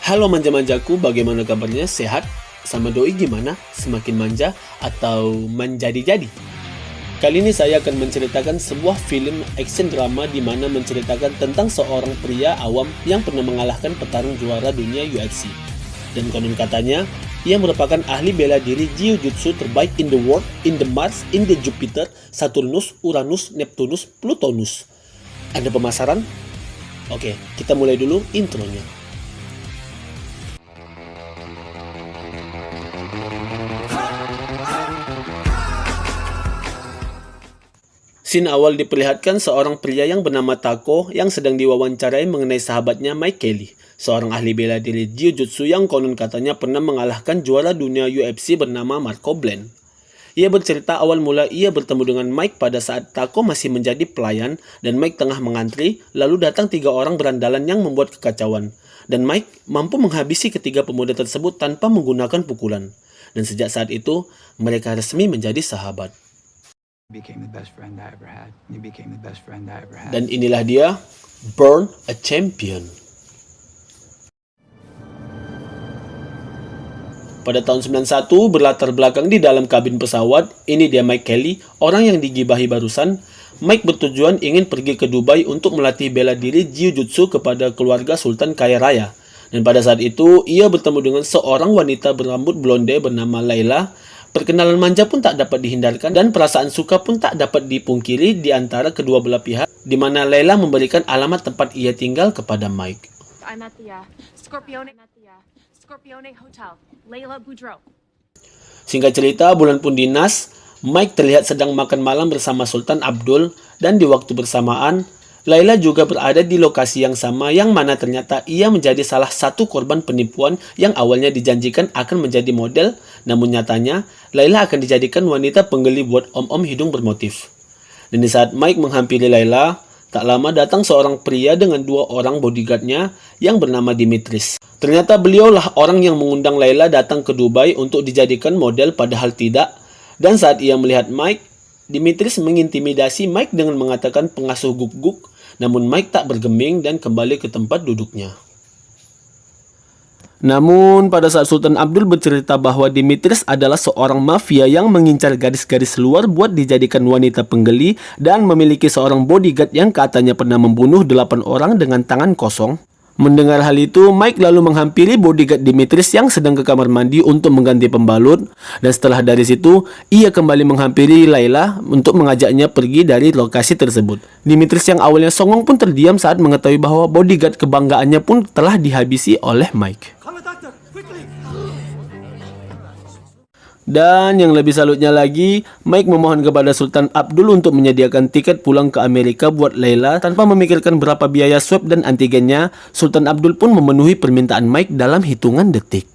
Halo manja-manjaku, bagaimana kabarnya? Sehat? Sama doi gimana? Semakin manja atau menjadi-jadi? Kali ini saya akan menceritakan sebuah film action drama di mana menceritakan tentang seorang pria awam yang pernah mengalahkan petarung juara dunia UFC. Dan konon katanya, ia merupakan ahli bela diri Jiu-Jitsu terbaik in the world, in the Mars, in the Jupiter, Saturnus, Uranus, Neptunus, Plutonus. Ada pemasaran? Oke, kita mulai dulu intronya. Scene awal diperlihatkan seorang pria yang bernama Taco yang sedang diwawancarai mengenai sahabatnya Mike Kelly, seorang ahli bela diri Jiu-Jitsu yang konon katanya pernah mengalahkan juara dunia UFC bernama Marco Bland. Ia bercerita awal mula ia bertemu dengan Mike pada saat Taco masih menjadi pelayan dan Mike tengah mengantri, lalu datang 3 orang berandalan yang membuat kekacauan. Dan Mike mampu menghabisi ketiga pemuda tersebut tanpa menggunakan pukulan. Dan sejak saat itu, mereka resmi menjadi sahabat. Dan inilah dia, Born a Champion. Pada tahun 91, berlatar belakang di dalam kabin pesawat, ini dia Mike Kelly, orang yang digibahi barusan. Mike bertujuan ingin pergi ke Dubai untuk melatih bela diri Jiu-Jitsu kepada keluarga Sultan kaya raya. Dan pada saat itu, ia bertemu dengan seorang wanita berambut blonde bernama Layla. Perkenalan manja pun tak dapat dihindarkan dan perasaan suka pun tak dapat dipungkiri di antara kedua belah pihak, di mana Layla memberikan alamat tempat ia tinggal kepada Mike. I'm at the Scorpione Hotel, Layla Boudreau. Singkat cerita, bulan pun dinas, Mike terlihat sedang makan malam bersama Sultan Abdul dan di waktu bersamaan, Layla juga berada di lokasi yang sama yang mana ternyata ia menjadi salah satu korban penipuan yang awalnya dijanjikan akan menjadi model, namun nyatanya Layla akan dijadikan wanita penggeli buat om-om hidung bermotif. Dan di saat Mike menghampiri Layla, tak lama datang seorang pria dengan 2 orang bodyguardnya yang bernama Dimitris. Ternyata beliaulah orang yang mengundang Layla datang ke Dubai untuk dijadikan model padahal tidak. Dan saat ia melihat Mike, Dimitris mengintimidasi Mike dengan mengatakan pengasuh guk-guk. Namun Mike tak bergeming dan kembali ke tempat duduknya. Namun pada saat Sultan Abdul bercerita bahwa Dimitris adalah seorang mafia yang mengincar gadis-gadis luar buat dijadikan wanita penggeli dan memiliki seorang bodyguard yang katanya pernah membunuh 8 orang dengan tangan kosong. Mendengar hal itu, Mike lalu menghampiri bodyguard Dimitris yang sedang ke kamar mandi untuk mengganti pembalut. Dan setelah dari situ, ia kembali menghampiri Layla untuk mengajaknya pergi dari lokasi tersebut. Dimitris yang awalnya songong pun terdiam saat mengetahui bahwa bodyguard kebanggaannya pun telah dihabisi oleh Mike. Dan yang lebih salutnya lagi, Mike memohon kepada Sultan Abdul untuk menyediakan tiket pulang ke Amerika buat Layla tanpa memikirkan berapa biaya swab dan antigennya. Sultan Abdul pun memenuhi permintaan Mike dalam hitungan detik.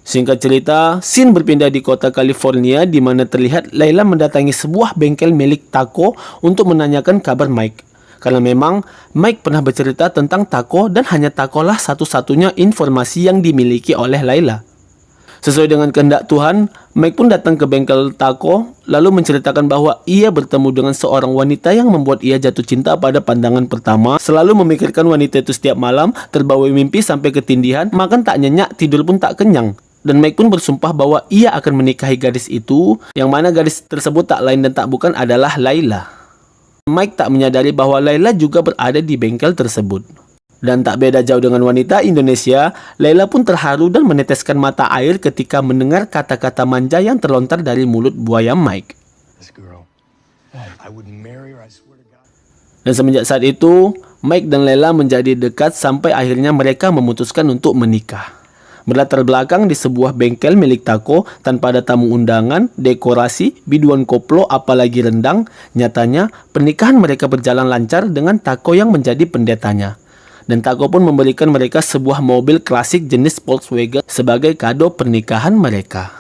Singkat cerita, scene berpindah di kota California di mana terlihat Layla mendatangi sebuah bengkel milik Taco untuk menanyakan kabar Mike. Karena memang Mike pernah bercerita tentang Taco dan hanya Taco lah satu-satunya informasi yang dimiliki oleh Layla. Sesuai dengan kehendak Tuhan, Mike pun datang ke bengkel Taco lalu menceritakan bahwa ia bertemu dengan seorang wanita yang membuat ia jatuh cinta pada pandangan pertama, selalu memikirkan wanita itu setiap malam, terbawa mimpi sampai ketindihan, makan tak nyenyak, tidur pun tak kenyang. Dan Mike pun bersumpah bahwa ia akan menikahi gadis itu, yang mana gadis tersebut tak lain dan tak bukan adalah Layla. Mike tak menyadari bahwa Layla juga berada di bengkel tersebut. Dan tak beda jauh dengan wanita Indonesia, Layla pun terharu dan meneteskan mata air ketika mendengar kata-kata manja yang terlontar dari mulut buaya Mike. Dan semenjak saat itu, Mike dan Layla menjadi dekat sampai akhirnya mereka memutuskan untuk menikah. Berlatar belakang di sebuah bengkel milik Taco tanpa ada tamu undangan, dekorasi, biduan koplo apalagi rendang. Nyatanya pernikahan mereka berjalan lancar dengan Taco yang menjadi pendetanya. Dan Taco pun memberikan mereka sebuah mobil klasik jenis Volkswagen sebagai kado pernikahan mereka.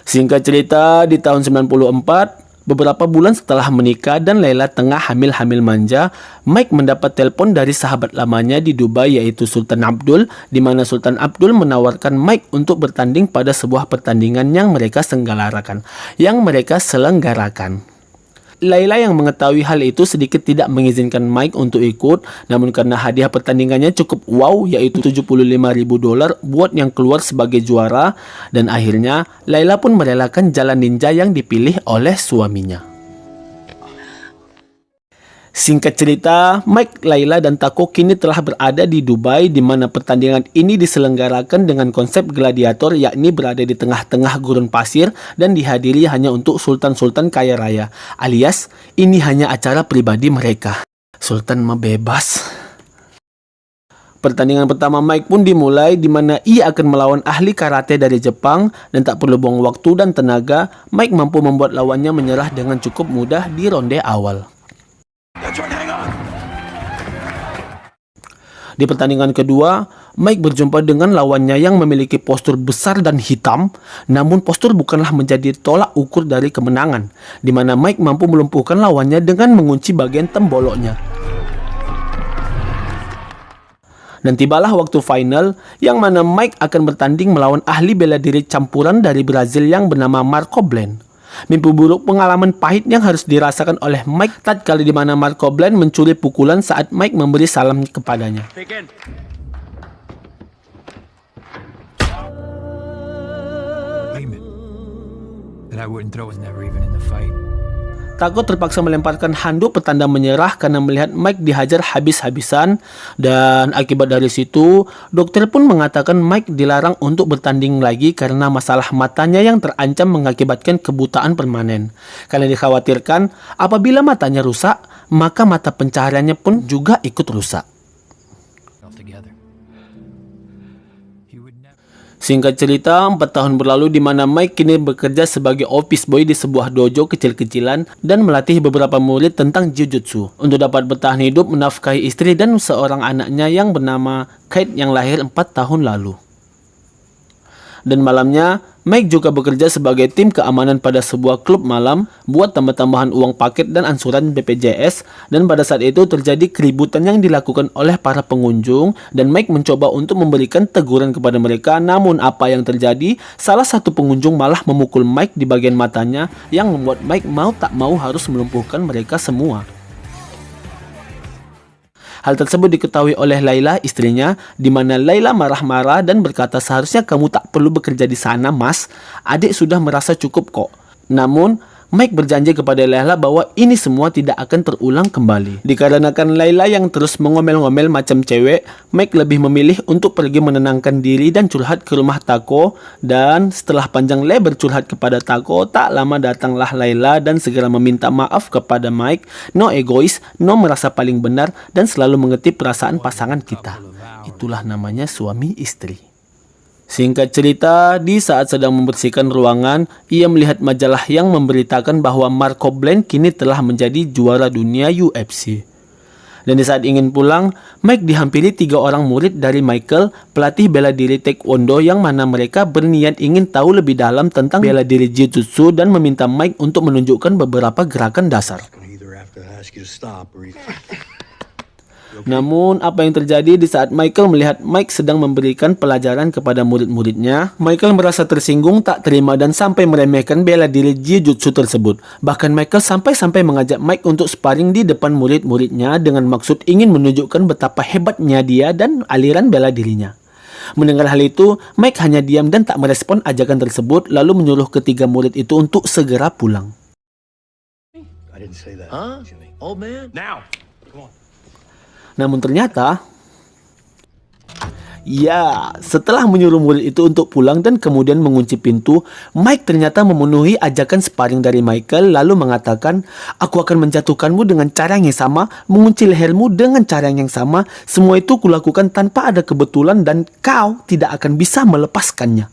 Singkat cerita, di tahun 94 Beberapa bulan setelah menikah dan Laila tengah hamil-hamil manja, Mike mendapat telepon dari sahabat lamanya di Dubai yaitu Sultan Abdul, di mana Sultan Abdul menawarkan Mike untuk bertanding pada sebuah pertandingan yang mereka selenggarakan. Laila yang mengetahui hal itu sedikit tidak mengizinkan Mike untuk ikut, namun karena hadiah pertandingannya cukup wow yaitu $75.000 buat yang keluar sebagai juara, dan akhirnya Laila pun merelakan jalan ninja yang dipilih oleh suaminya. Singkat cerita, Mike, Laila, dan Taco kini telah berada di Dubai di mana pertandingan ini diselenggarakan dengan konsep gladiator, yakni berada di tengah-tengah gurun pasir dan dihadiri hanya untuk sultan-sultan kaya raya, alias ini hanya acara pribadi mereka. Sultan mah bebas. Pertandingan pertama Mike pun dimulai di mana ia akan melawan ahli karate dari Jepang, dan tak perlu buang waktu dan tenaga, Mike mampu membuat lawannya menyerah dengan cukup mudah di ronde awal. Di pertandingan kedua, Mike berjumpa dengan lawannya yang memiliki postur besar dan hitam, namun postur bukanlah menjadi tolak ukur dari kemenangan, di mana Mike mampu melumpuhkan lawannya dengan mengunci bagian temboloknya. Dan tibalah waktu final, yang mana Mike akan bertanding melawan ahli bela diri campuran dari Brazil yang bernama Marco Blen. Mimpi buruk pengalaman pahit yang harus dirasakan oleh Mike tatkala di mana Marco Blen mencuri pukulan saat Mike memberi salam kepadanya. Taco terpaksa melemparkan handuk petanda menyerah karena melihat Mike dihajar habis-habisan, dan akibat dari situ, dokter pun mengatakan Mike dilarang untuk bertanding lagi karena masalah matanya yang terancam mengakibatkan kebutaan permanen. Karena dikhawatirkan apabila matanya rusak, maka mata pencahariannya pun juga ikut rusak. Singkat cerita, 4 tahun berlalu di mana Mike kini bekerja sebagai office boy di sebuah dojo kecil-kecilan dan melatih beberapa murid tentang jiu-jitsu untuk dapat bertahan hidup, menafkahi istri dan seorang anaknya yang bernama Kate yang lahir 4 tahun lalu. Dan malamnya, Mike juga bekerja sebagai tim keamanan pada sebuah klub malam buat tambah-tambahan uang paket dan ansuran BPJS, dan pada saat itu terjadi keributan yang dilakukan oleh para pengunjung dan Mike mencoba untuk memberikan teguran kepada mereka, namun apa yang terjadi, salah satu pengunjung malah memukul Mike di bagian matanya yang membuat Mike mau tak mau harus melumpuhkan mereka semua. Hal tersebut diketahui oleh Laila, istrinya, di mana Laila marah-marah dan berkata seharusnya kamu tak perlu bekerja di sana, Mas. Adik sudah merasa cukup kok. Namun, Mike berjanji kepada Laila bahwa ini semua tidak akan terulang kembali. Dikarenakan Laila yang terus mengomel-ngomel macam cewek, Mike lebih memilih untuk pergi menenangkan diri dan curhat ke rumah Taco. Dan setelah panjang lebar curhat kepada Taco, tak lama datanglah Laila dan segera meminta maaf kepada Mike. No egois, no merasa paling benar, dan selalu mengerti perasaan pasangan kita. Itulah namanya suami istri. Singkat cerita, di saat sedang membersihkan ruangan, ia melihat majalah yang memberitakan bahwa Marco Blen kini telah menjadi juara dunia UFC. Dan di saat ingin pulang, Mike dihampiri 3 orang murid dari Michael, pelatih bela diri taekwondo, yang mana mereka berniat ingin tahu lebih dalam tentang bela diri jiu-jitsu dan meminta Mike untuk menunjukkan beberapa gerakan dasar. Namun, apa yang terjadi di saat Michael melihat Mike sedang memberikan pelajaran kepada murid-muridnya, Michael merasa tersinggung, tak terima, dan sampai meremehkan bela diri jiu-jitsu tersebut. Bahkan Michael sampai-sampai mengajak Mike untuk sparring di depan murid-muridnya dengan maksud ingin menunjukkan betapa hebatnya dia dan aliran bela dirinya. Mendengar hal itu, Mike hanya diam dan tak merespon ajakan tersebut, lalu menyuruh ketiga murid itu untuk segera pulang. Namun ternyata, ya, setelah menyuruh murid itu untuk pulang dan kemudian mengunci pintu, Mike ternyata memenuhi ajakan sparring dari Michael, lalu mengatakan, aku akan menjatuhkanmu dengan cara yang sama, mengunci lehermu dengan cara yang sama, semua itu kulakukan tanpa ada kebetulan dan kau tidak akan bisa melepaskannya.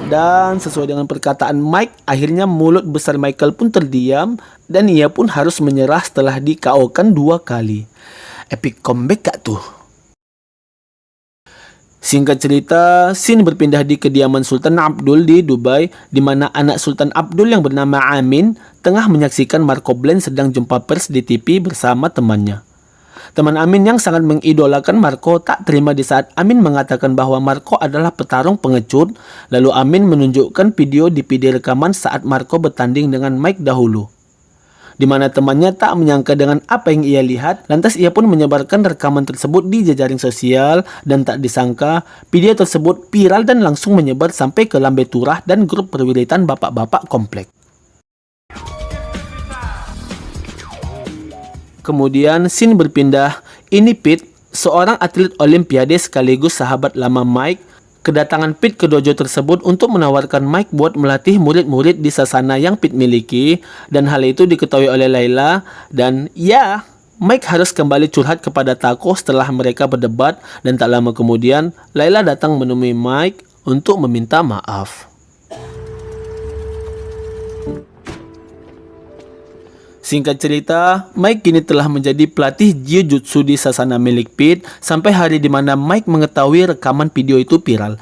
Dan sesuai dengan perkataan Mike, akhirnya mulut besar Michael pun terdiam dan ia pun harus menyerah setelah di-KO-kan 2 kali. epic comeback gak tuh? Singkat cerita, scene berpindah di kediaman Sultan Abdul di Dubai, di mana anak Sultan Abdul yang bernama Amin tengah menyaksikan Marco Blend sedang jumpa pers di TV bersama temannya. Teman Amin yang sangat mengidolakan Marco tak terima di saat Amin mengatakan bahwa Marco adalah petarung pengecut, lalu Amin menunjukkan video DVD rekaman saat Marco bertanding dengan Mike dahulu, di mana temannya tak menyangka dengan apa yang ia lihat, lantas ia pun menyebarkan rekaman tersebut di jejaring sosial, dan tak disangka video tersebut viral dan langsung menyebar sampai ke Lambe Turah dan grup perwiritan bapak-bapak komplek. Kemudian scene berpindah, ini Pete, seorang atlet olimpiade sekaligus sahabat lama Mike, kedatangan Pete ke dojo tersebut untuk menawarkan Mike buat melatih murid-murid di sasana yang Pete miliki, dan hal itu diketahui oleh Layla, dan ya, Mike harus kembali curhat kepada Taco setelah mereka berdebat, dan tak lama kemudian Layla datang menemui Mike untuk meminta maaf. Singkat cerita, Mike kini telah menjadi pelatih jiu-jitsu di sasana milik Pete sampai hari di mana Mike mengetahui rekaman video itu viral.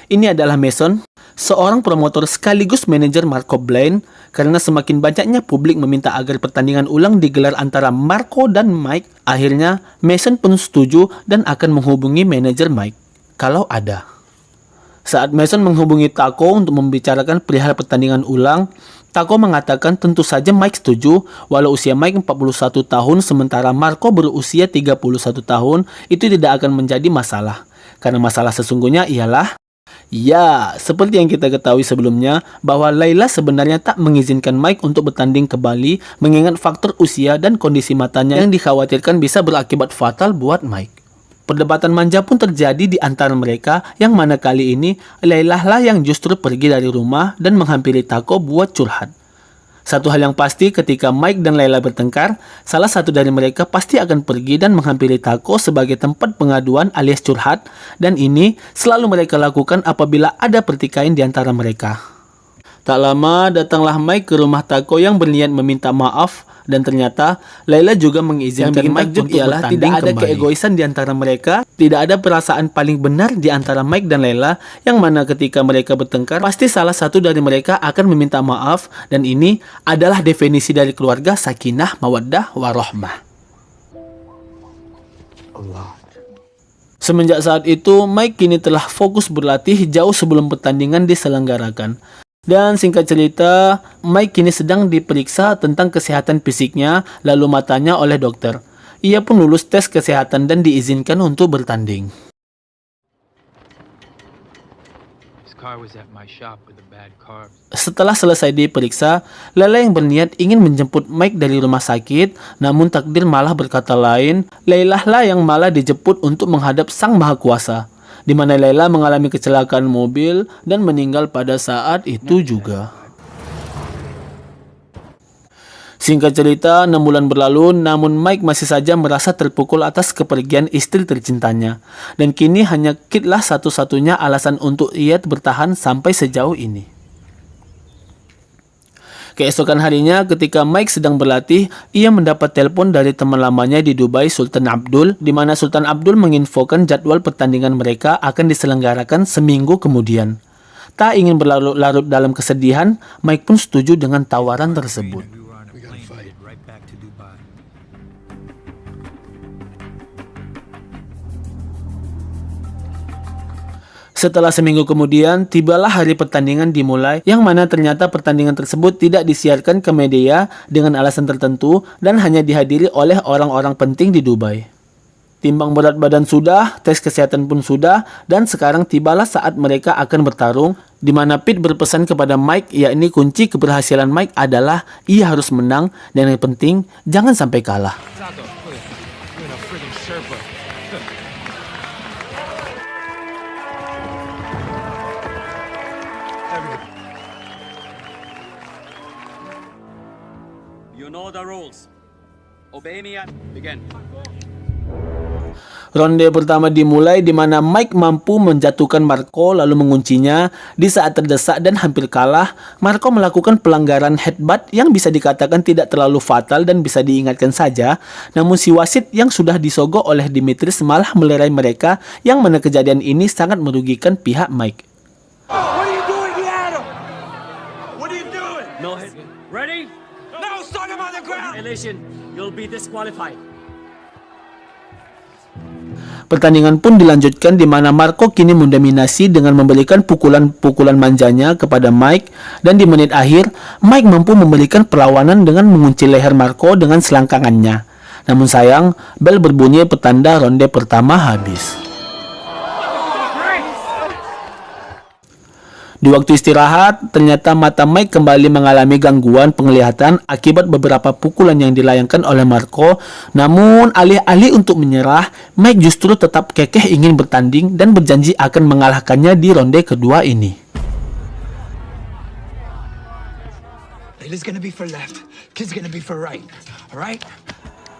Ini adalah Mason, seorang promotor sekaligus manajer Marco Blend, karena semakin banyaknya publik meminta agar pertandingan ulang digelar antara Marco dan Mike, akhirnya Mason pun setuju dan akan menghubungi manajer Mike kalau ada. Saat Mason menghubungi Taco untuk membicarakan perihal pertandingan ulang, Taco mengatakan tentu saja Mike setuju, walau usia Mike 41 tahun sementara Marco berusia 31 tahun, itu tidak akan menjadi masalah. Karena masalah sesungguhnya ialah, ya, seperti yang kita ketahui sebelumnya, bahwa Layla sebenarnya tak mengizinkan Mike untuk bertanding kembali mengingat faktor usia dan kondisi matanya yang dikhawatirkan bisa berakibat fatal buat Mike. Perdebatan manja pun terjadi di antara mereka, yang mana kali ini Layla lah yang justru pergi dari rumah dan menghampiri Taco buat curhat. Satu hal yang pasti, ketika Mike dan Layla bertengkar, salah satu dari mereka pasti akan pergi dan menghampiri Taco sebagai tempat pengaduan alias curhat, dan ini selalu mereka lakukan apabila ada pertikaian di antara mereka. Tak lama datanglah Mike ke rumah Taco yang berniat meminta maaf, dan ternyata Layla juga mengizinkan Mike untuk bertanding. Tidak ada keegoisan di antara mereka, tidak ada perasaan paling benar di antara Mike dan Layla, yang mana ketika mereka bertengkar pasti salah satu dari mereka akan meminta maaf, dan ini adalah definisi dari keluarga sakinah, mawaddah, warahmah. Semenjak saat itu, Mike kini telah fokus berlatih jauh sebelum pertandingan diselenggarakan. Dan singkat cerita, Mike kini sedang diperiksa tentang kesehatan fisiknya lalu matanya oleh dokter. Ia pun lulus tes kesehatan dan diizinkan untuk bertanding. Setelah selesai diperiksa, Layla yang berniat ingin menjemput Mike dari rumah sakit, namun takdir malah berkata lain. Layla lah yang malah dijemput untuk menghadap Sang Maha Kuasa, di mana Layla mengalami kecelakaan mobil dan meninggal pada saat itu juga. Singkat cerita, 6 bulan berlalu, namun Mike masih saja merasa terpukul atas kepergian istri tercintanya. Dan kini hanya Kit lah satu-satunya alasan untuk ia bertahan sampai sejauh ini. Keesokan harinya, ketika Mike sedang berlatih, ia mendapat telepon dari teman lamanya di Dubai, Sultan Abdul, di mana Sultan Abdul menginfokan jadwal pertandingan mereka akan diselenggarakan seminggu kemudian. Tak ingin berlarut-larut dalam kesedihan, Mike pun setuju dengan tawaran tersebut. Setelah seminggu kemudian, tibalah hari pertandingan dimulai, yang mana ternyata pertandingan tersebut tidak disiarkan ke media dengan alasan tertentu dan hanya dihadiri oleh orang-orang penting di Dubai. Timbang berat badan sudah, tes kesehatan pun sudah, dan sekarang tibalah saat mereka akan bertarung, di mana Pete berpesan kepada Mike, yakni kunci keberhasilan Mike adalah ia harus menang, dan yang penting jangan sampai kalah. You know the rules. Obey me and begin. Ronde pertama dimulai di mana Mike mampu menjatuhkan Marco lalu menguncinya. Di saat terdesak dan hampir kalah, Marco melakukan pelanggaran headbutt yang bisa dikatakan tidak terlalu fatal dan bisa diingatkan saja. Namun si wasit yang sudah disogok oleh Dimitris malah melerai mereka, yang mana kejadian ini sangat merugikan pihak Mike. What are you doing, Adam? What are you doing? No hit. Ready? No, start him on the ground. Violation. You'll be disqualified. Pertandingan pun dilanjutkan di mana Marco kini mendominasi dengan memberikan pukulan-pukulan manjanya kepada Mike, dan di menit akhir Mike mampu memberikan perlawanan dengan mengunci leher Marco dengan selangkangannya. Namun sayang, bel berbunyi petanda ronde pertama habis. Di waktu istirahat, ternyata mata Mike kembali mengalami gangguan penglihatan akibat beberapa pukulan yang dilayangkan oleh Marco. Namun, alih-alih untuk menyerah, Mike justru tetap kekeh ingin bertanding dan berjanji akan mengalahkannya di ronde kedua ini. Layla's gonna be for left. Kid's gonna be for right. Alright?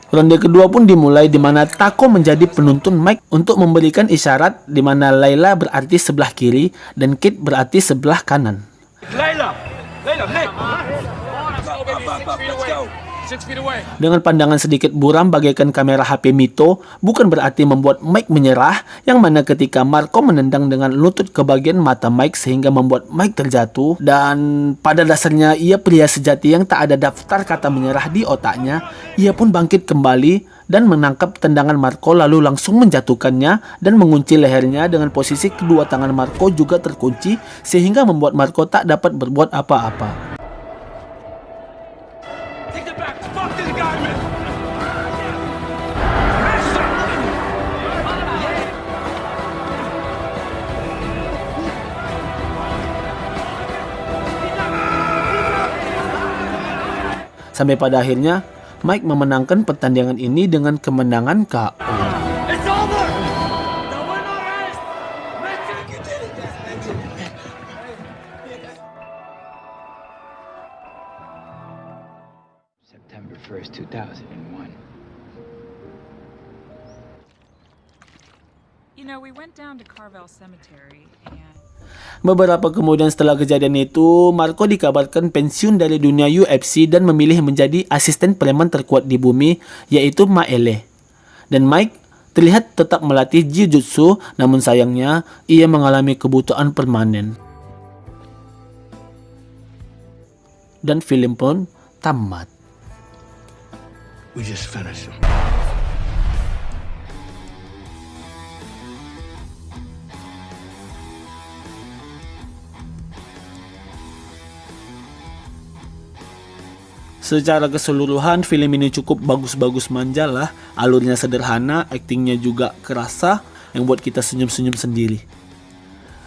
Ronde kedua pun dimulai di mana Taco menjadi penuntun Mike untuk memberikan isyarat di mana Layla berarti sebelah kiri dan Kid berarti sebelah kanan. Layla, Nick. Let's go. 6 feet away. Dengan pandangan sedikit buram bagaikan kamera HP Mito, bukan berarti membuat Mike menyerah, yang mana ketika Marco menendang dengan lutut ke bagian mata Mike sehingga membuat Mike terjatuh, dan pada dasarnya ia pria sejati yang tak ada daftar kata menyerah di otaknya. Ia pun bangkit kembali dan menangkap tendangan Marco lalu langsung menjatuhkannya dan mengunci lehernya dengan posisi kedua tangan Marco juga terkunci sehingga membuat Marco tak dapat berbuat apa-apa. Sampai pada akhirnya, Mike memenangkan pertandingan ini dengan kemenangan KO. It's over! The winner is September 1st, 2001. You know, we went down to Carvel Cemetery and... Beberapa kemudian setelah kejadian itu, Marco dikabarkan pensiun dari dunia UFC dan memilih menjadi asisten preman terkuat di bumi, yaitu Maele. Dan Mike terlihat tetap melatih jiu-jitsu, namun sayangnya ia mengalami kebutaan permanen. Dan film pun tamat. We just finished him. Secara keseluruhan film ini cukup bagus-bagus manja lah. Alurnya sederhana, aktingnya juga kerasa, yang buat kita senyum-senyum sendiri.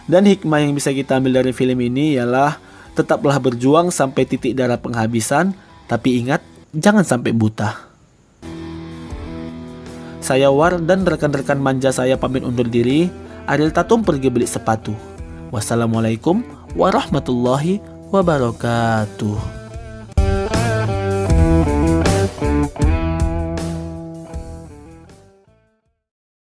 Dan hikmah yang bisa kita ambil dari film ini ialah tetaplah berjuang sampai titik darah penghabisan, tapi ingat, jangan sampai buta. Saya War dan rekan-rekan manja saya pamit undur diri. Ariel Tatum pergi beli sepatu. Wassalamualaikum warahmatullahi wabarakatuh.